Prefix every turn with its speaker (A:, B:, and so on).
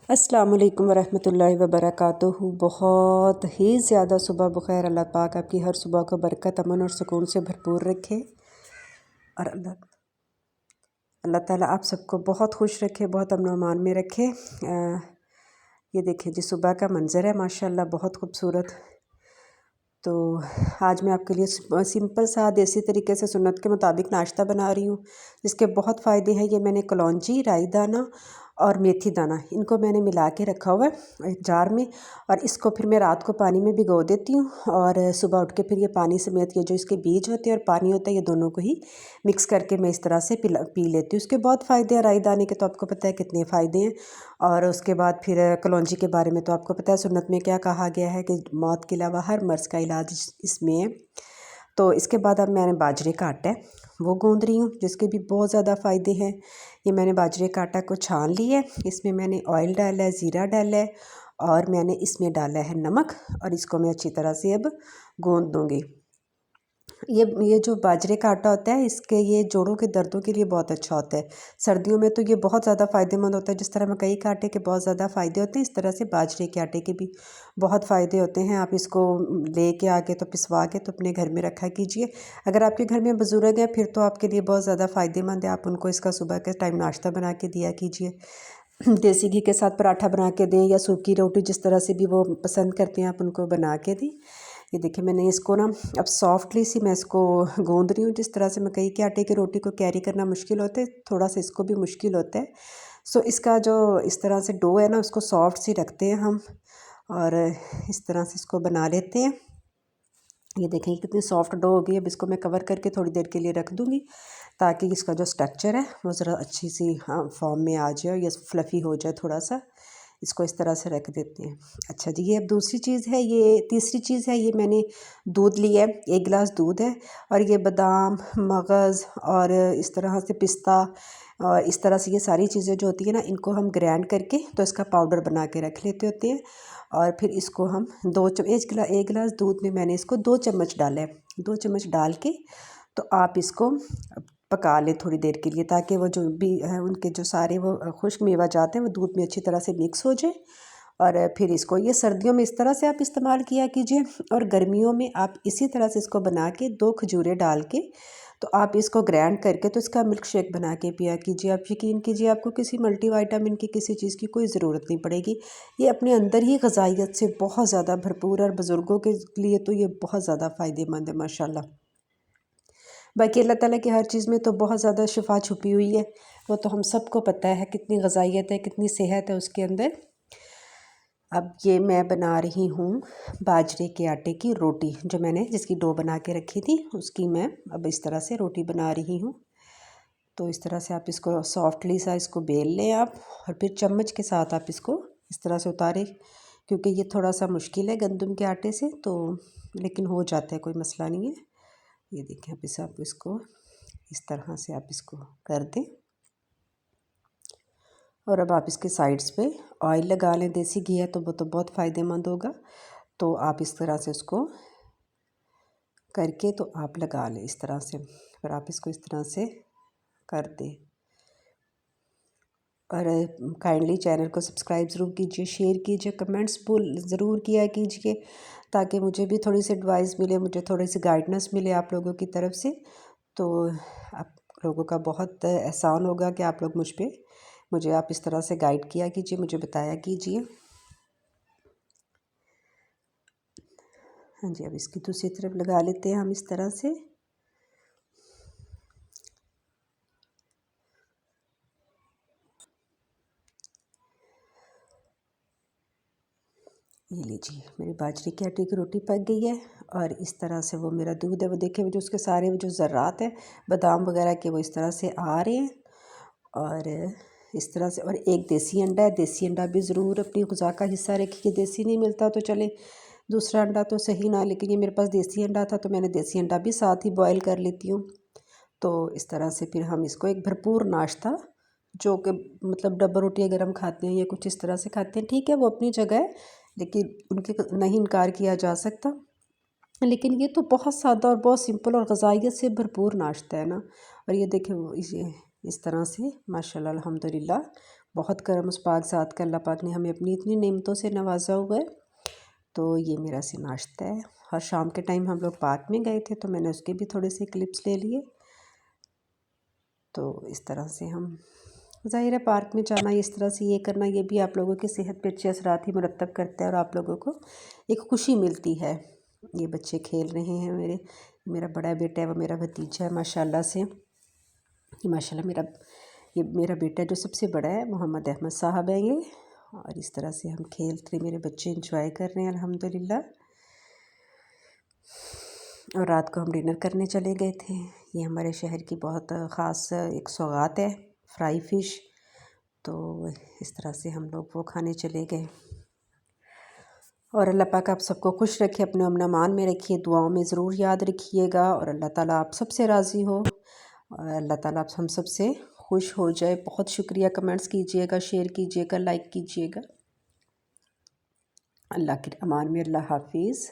A: अस्सलाम वालेकुम वरहमतुल्लाहि वबरकातुहू। बहुत ही ज़्यादा सुबह बखैर। अल्लाह पाक आपकी हर सुबह को बरकत, अमन और सुकून से भरपूर रखे और अल्लाह अल्लाह ताला आप सबको बहुत खुश रखे, बहुत अमन अमान में रखे। ये देखें जी, सुबह का मंज़र है माशाल्लाह, बहुत खूबसूरत। तो आज मैं आपके लिए सिंपल सा देसी तरीके से सुन्नत के मुताबिक नाश्ता बना रही हूँ, जिसके बहुत फ़ायदे हैं। ये मैंने कलौंजी, राई दाना और मेथी दाना, इनको मैंने मिला के रखा हुआ है एक जार में, और इसको फिर मैं रात को पानी में भिगो देती हूँ और सुबह उठ के फिर ये पानी समेत ये जो इसके बीज होते हैं और पानी होता है, ये दोनों को ही मिक्स करके मैं इस तरह से पी लेती हूँ। उसके बहुत फ़ायदे हैं। राई दाने के तो आपको पता है कितने फ़ायदे हैं। और उसके बाद फिर कलौंजी के बारे में तो आपको पता है सुन्नत में क्या कहा गया है कि मौत के अलावा हर मर्ज़ का इलाज इसमें है। तो इसके बाद अब मैंने बाजरे का आटा है वो गूँध रही हूँ, जिसके भी बहुत ज़्यादा फ़ायदे हैं। ये मैंने बाजरे का आटा को छान लिया है, इसमें मैंने ऑयल डाला है, ज़ीरा डाला है और मैंने इसमें डाला है नमक, और इसको मैं अच्छी तरह से अब गूँध दूँगी। ये जो बाजरे का आटा होता है, इसके ये जोड़ों के दर्दों के लिए बहुत अच्छा होता है। सर्दियों में तो ये बहुत ज़्यादा फ़ायदेमंद होता है। जिस तरह मकई के आटे के बहुत ज़्यादा फ़ायदे होते हैं, इस तरह से बाजरे के आटे के भी बहुत फ़ायदे होते हैं। आप इसको ले के आके तो पिसवा के तो अपने घर में रखा कीजिए। अगर आपके घर में बुज़ुर्ग हैं फिर तो आपके लिए बहुत ज़्यादा फ़ायदेमंद है। आप उनको इसका सुबह के टाइम नाश्ता बना के दिया कीजिए। देसी घी के साथ पराठा बना के दें या सूखी रोटी, जिस तरह से भी वो पसंद करते हैं आप उनको बना के दें। ये देखिए, मैंने इसको ना अब सॉफ्टली सी मैं इसको गूँध रही हूँ। जिस तरह से मकई के आटे की रोटी को कैरी करना मुश्किल होता है, थोड़ा सा इसको भी मुश्किल होता है। सो इसका जो इस तरह से डो है ना, उसको सॉफ्ट सी रखते हैं हम और इस तरह से इसको बना लेते हैं। ये देखें कितनी सॉफ्ट डो हो गई। अब इसको मैं कवर करके थोड़ी देर के लिए रख दूँगी, ताकि इसका जो स्ट्रक्चर है वो ज़रा अच्छी सी फॉर्म में आ जाए, या फ्लफ़ी हो जाए थोड़ा सा। इसको इस तरह से रख देते हैं। अच्छा जी, ये अब दूसरी चीज़ है। ये तीसरी चीज़ है, ये मैंने दूध लिया है, 1 गिलास दूध है, और ये बादाम, मगज़ और इस तरह से पिस्ता और इस तरह से ये सारी चीज़ें जो होती हैं ना, इनको हम ग्राइंड करके तो इसका पाउडर बना के रख लेते होते हैं। और फिर इसको हम 1 गिलास दूध में मैंने इसको 2 चम्मच डाला है। 2 चम्मच डाल के तो आप इसको पका लें थोड़ी देर के लिए, ताकि वो जो भी है उनके जो सारे वो खुश्क मेवा जाते हैं वो दूध में अच्छी तरह से मिक्स हो जाए। और फिर इसको ये सर्दियों में इस तरह से आप इस्तेमाल किया कीजिए, और गर्मियों में आप इसी तरह से इसको बना के 2 खजूरें डाल के तो आप इसको ग्राइंड करके तो इसका मिल्क शेक बना के पिया कीजिए। आप यकीन कीजिए, आपको किसी मल्टीविटामिन की किसी चीज़ की कोई ज़रूरत नहीं पड़ेगी। ये अपने अंदर ही ग़िज़ाइयत से बहुत ज़्यादा भरपूर, और बुज़ुर्गों के लिए तो ये बहुत ज़्यादा फ़ायदेमंद है माशाल्लाह। बाकी अल्लाह ताला की हर चीज़ में तो बहुत ज़्यादा शिफा छुपी हुई है, वो तो हम सबको पता है कितनी ग़िज़ाइयत है, कितनी सेहत है उसके अंदर। अब ये मैं बना रही हूँ बाजरे के आटे की रोटी, जो मैंने जिसकी डो बना के रखी थी उसकी मैं अब इस तरह से रोटी बना रही हूँ। तो इस तरह से आप इसको सॉफ्टली सा इसको बेल लें आप, और फिर चम्मच के साथ आप इसको इस तरह से उतारें, क्योंकि ये थोड़ा सा मुश्किल है गंदम के आटे से तो, लेकिन हो जाता है, कोई मसला नहीं है। ये देखें, अब इसे आप इसको इस तरह से आप इसको कर दें, और अब आप इसके साइड्स पे ऑयल लगा लें। देसी घी है तो वो तो बहुत फ़ायदेमंद होगा। तो आप इस तरह से उसको करके तो आप लगा लें इस तरह से, फिर आप इसको इस तरह से कर दें। और काइंडली चैनल को सब्सक्राइब ज़रूर कीजिए, शेयर कीजिए, कमेंट्स ज़रूर किया कीजिए, ताकि मुझे भी थोड़ी सी एडवाइस मिले, मुझे थोड़ी सी गाइडेंस मिले आप लोगों की तरफ से। तो आप लोगों का बहुत एहसान होगा कि आप लोग मुझे आप इस तरह से गाइड किया कीजिए, मुझे बताया कीजिए। हाँ जी, अब इसकी दूसरी तरफ लगा लेते हैं हम इस तरह से। ये लीजिए, मेरी बाजरे के आटे की रोटी पक गई है, और इस तरह से वो मेरा दूध है वो देखिए, वो जो उसके सारे वो जो ज़र्रात है बादाम वगैरह के, वो इस तरह से आ रहे हैं। और इस तरह से, और एक देसी अंडा है, देसी अंडा भी ज़रूर अपनी ग़िज़ा का हिस्सा रखिए। देसी नहीं मिलता तो चले दूसरा अंडा तो सही ना, लेकिन ये मेरे पास देसी अंडा था तो मैंने देसी अंडा भी साथ ही बॉयल कर लेती हूँ। तो इस तरह से फिर हम इसको एक भरपूर नाश्ता, जो कि मतलब डब्बा रोटी अगर हम खाते हैं या कुछ इस तरह से खाते हैं, ठीक है वो अपनी जगह है, लेकिन उनके नहीं इनकार किया जा सकता। लेकिन ये तो बहुत सादा और बहुत सिंपल और ग़िज़ाइयत से भरपूर नाश्ता है ना। और ये देखें, वो इस तरह से माशाल्लाह अल्हम्दुलिल्लाह बहुत करम उस पाक ज़ात का, अल्लाह पाक ने हमें अपनी इतनी नेमतों से नवाजा हुआ है। तो ये मेरा से नाश्ता है। और शाम के टाइम हम लोग पार्क में गए थे तो मैंने उसके भी थोड़े से क्लिप्स ले लिए। तो इस तरह से हम, ज़ाहिर है पार्क में जाना, इस तरह से ये करना, ये भी आप लोगों की सेहत पे अच्छे असरात ही मुरतब करता है और आप लोगों को एक खुशी मिलती है। ये बच्चे खेल रहे हैं मेरा बड़ा बेटा है, वो मेरा भतीजा है माशाल्लाह से। माशाल्लाह ये मेरा बेटा जो सबसे बड़ा है मोहम्मद अहमद साहब है ये। और इस तरह से हम खेलते, मेरे बच्चे इंजॉय कर रहे हैं अल्हम्दुलिल्लाह। और रात को हम डिनर करने चले गए थे। ये हमारे शहर की बहुत ख़ास एक सौगात है, फ्राई फ़िश। तो इस तरह से हम लोग वो खाने चले गए। और अल्लाह पाक आप सबको खुश रखे, अपने अमन में रखिए, दुआओं में ज़रूर याद रखिएगा। और अल्लाह ताला आप सबसे राज़ी हो और अल्लाह ताला आप हम सब से खुश हो जाए। बहुत शुक्रिया, कमेंट्स कीजिएगा, शेयर कीजिएगा, लाइक कीजिएगा। अल्लाह के अमान में, अल्लाह हाफिज़।